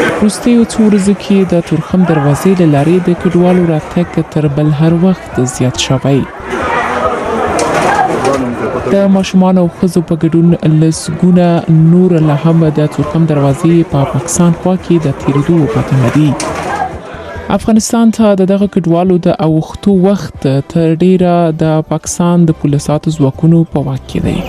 وروستیو څو ورځو کې د تورخم دروازې له لارې د کډوالو راتګ تر بل هر وخت زیات شوی. د ماشومان او ښځو په ګډون لسګونه نور لا هم د تورخم دروازې په پاکستان خوا کې د تیریدو په تمه دي. افغانستان ته دغه کډوالو د اوښتو وخت تر ډیره د پاکستان د پولیسو ځواکونو په واک کې دی.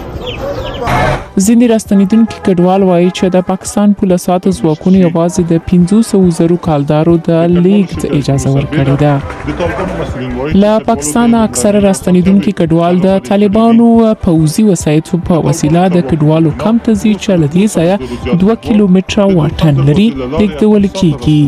ځینې راستنیدونکي کډوال وایي چې د پاکستان پولیسو ځواکونو یوازې د 500,000 کالدارو د لیږد اجازه ورکړې ده. له پاکستان اکثره راستنیدونکي کډوال د طالبانو پوځي وسایطو په وسیله د کډوالو کمپ ته ځي چې له دې ځایه 2 کیلومتره واټن لري لیږدول کیږي.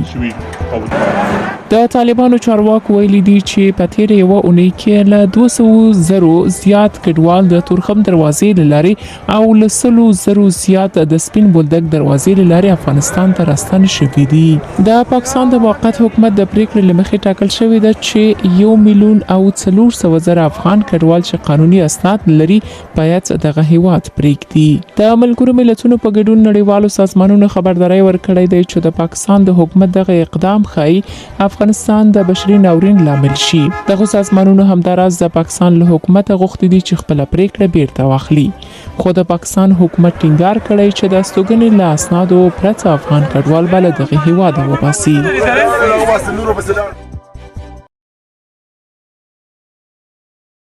د طالبانو چارواکو ویلي دي چې په تیره یوه اونۍ کې له 200,000 زیات کډوال د تورخم دروازې له لارې او له 100,000 زیات د سپین بولدک دروازې له لارې افغانستان ته راستانه شوي دي. د پاکستان د موقت حکومت د پریکړې له مخې ټاکل شوې ده چې 1,400,000 افغان کډوال چې قانوني اسناد لري باید دغه هیواد پریږدي. د ملګرو ملتونو په ګډون نړیوالو سازمانونو خبرداری ورکړی دی چې د پاکستان د حکومت دغه اقدام ښایي افغانستان د بشري ناورین لامل شي. دغه سازمانونو همداراز د پاکستان له حکومت غوښتي دي چې خپل پریکړه بیرته واخلي. خو د پاکستان حکومت ټینګار کړی چې د استوګنې له اسنادو پرته افغان کډوال به له دغه هیواده وباسي.